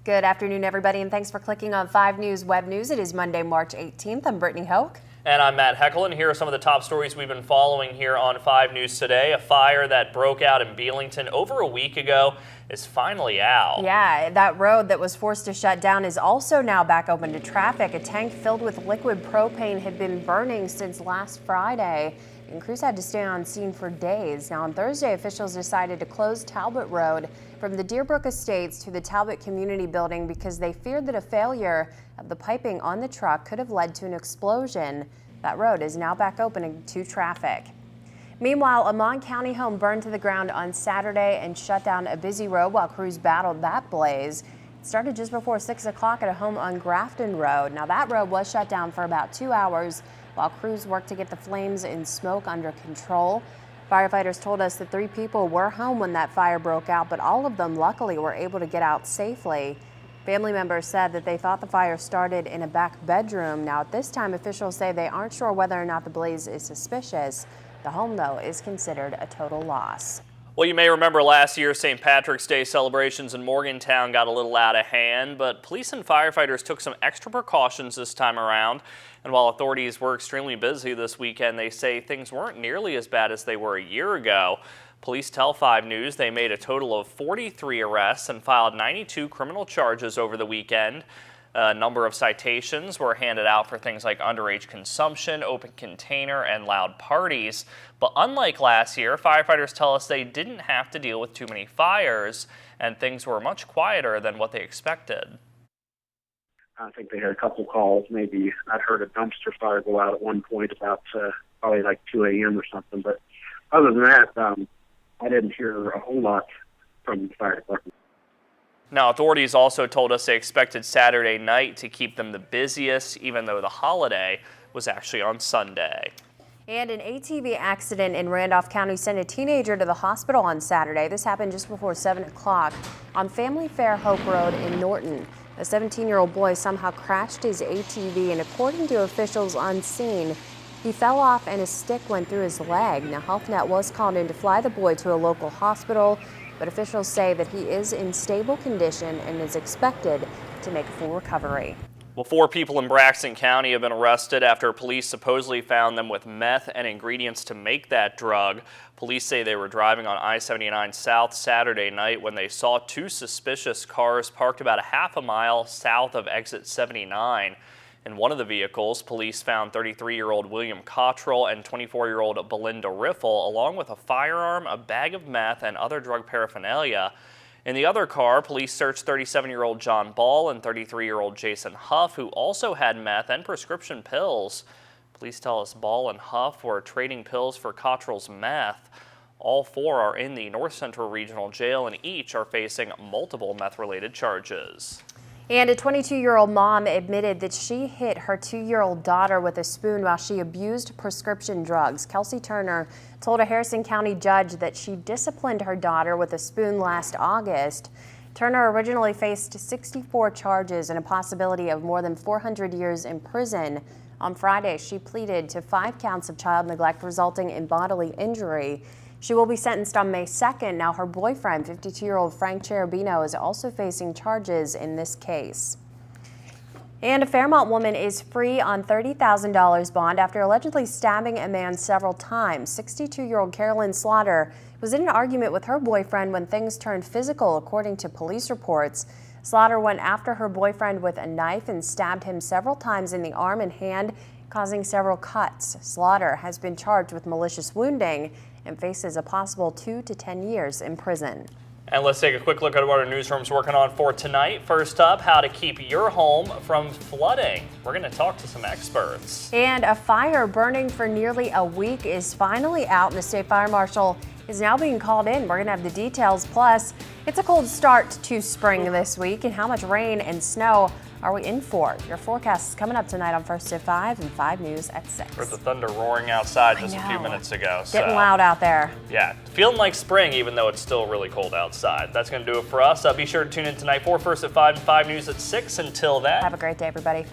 Good afternoon, everybody, and thanks for clicking on 5 News Web News. It is Monday, March 18th. I'm Brittany Hoke. And I'm Matt Heckel, and here are some of the top stories we've been following here on 5 News today. A fire that broke out in Belington over a week ago is finally out. Yeah, that road that was forced to shut down is also now back open to traffic. A tank filled with liquid propane had been burning since last Friday, and crews had to stay on scene for days. Now, on Thursday, officials decided to close Talbot Road from the Deerbrook Estates to the Talbot Community Building because they feared that a failure of the piping on the truck could have led to an explosion. That road is now back open to traffic. Meanwhile, a Mon County home burned to the ground on Saturday and shut down a busy road while crews battled that blaze. It started just before 6 o'clock at a home on Grafton Road. Now, that road was shut down for about 2 hours while crews worked to get the flames and smoke under control. Firefighters told us that 3 people were home when that fire broke out, but all of them luckily were able to get out safely. Family members said that they thought the fire started in a back bedroom. Now, at this time, officials say they aren't sure whether or not the blaze is suspicious. The home, though, is considered a total loss. Well, you may remember last year St. Patrick's Day celebrations in Morgantown got a little out of hand, but police and firefighters took some extra precautions this time around. And while authorities were extremely busy this weekend, they say things weren't nearly as bad as they were a year ago. Police tell 5 News they made a total of 43 arrests and filed 92 criminal charges over the weekend. A number of citations were handed out for things like underage consumption, open container, and loud parties. But unlike last year, firefighters tell us they didn't have to deal with too many fires, and things were much quieter than what they expected. I think they had a couple calls. Maybe I'd heard a dumpster fire go out at one point about probably like 2 a.m. or something. But other than that, I didn't hear a whole lot from the fire department. Now, authorities also told us they expected Saturday night to keep them the busiest, even though the holiday was actually on Sunday. And an ATV accident in Randolph County sent a teenager to the hospital on Saturday. This happened just before 7 o'clock on Family Fair Hope Road in Norton. A 17-year-old boy somehow crashed his ATV, and according to officials on scene, he fell off and a stick went through his leg. Now, HealthNet was called in to fly the boy to a local hospital, but officials say that he is in stable condition and is expected to make a full recovery. Well, 4 people in Braxton County have been arrested after police supposedly found them with meth and ingredients to make that drug. Police say they were driving on I-79 South Saturday night when they saw 2 suspicious cars parked about a half a mile south of exit 79. In one of the vehicles, police found 33-year-old William Cottrell and 24-year-old Belinda Riffle, along with a firearm, a bag of meth, and other drug paraphernalia. In the other car, police searched 37-year-old John Ball and 33-year-old Jason Huff, who also had meth and prescription pills. Police tell us Ball and Huff were trading pills for Cottrell's meth. All 4 are in the North Central Regional Jail, and each are facing multiple meth-related charges. And a 22-year-old mom admitted that she hit her 2-year-old daughter with a spoon while she abused prescription drugs. Kelsey Turner told a Harrison County judge that she disciplined her daughter with a spoon last August. Turner originally faced 64 charges and a possibility of more than 400 years in prison. On Friday, she pleaded to 5 counts of child neglect resulting in bodily injury. She will be sentenced on May 2nd. Now, her boyfriend, 52-year-old Frank Cherubino, is also facing charges in this case. And a Fairmont woman is free on $30,000 bond after allegedly stabbing a man several times. 62-year-old Carolyn Slaughter was in an argument with her boyfriend when things turned physical, according to police reports. Slaughter went after her boyfriend with a knife and stabbed him several times in the arm and hand, causing several cuts. Slaughter has been charged with malicious wounding and faces a possible 2 to 10 years in prison. And let's take a quick look at what our newsroom's working on for tonight. First up, how to keep your home from flooding. We're going to talk to some experts. And a fire burning for nearly a week is finally out, and the state fire marshal is now being called in. We're going to have the details. Plus, it's a cold start to spring this week, and how much rain and snow are we in for? Your forecast is coming up tonight on First at 5 and 5 News at 6. Heard the thunder roaring outside just a few minutes ago. Getting loud out there. Yeah, feeling like spring even though it's still really cold outside. That's going to do it for us. Be sure to tune in tonight for First at 5 and 5 News at 6. Until then, have a great day, everybody.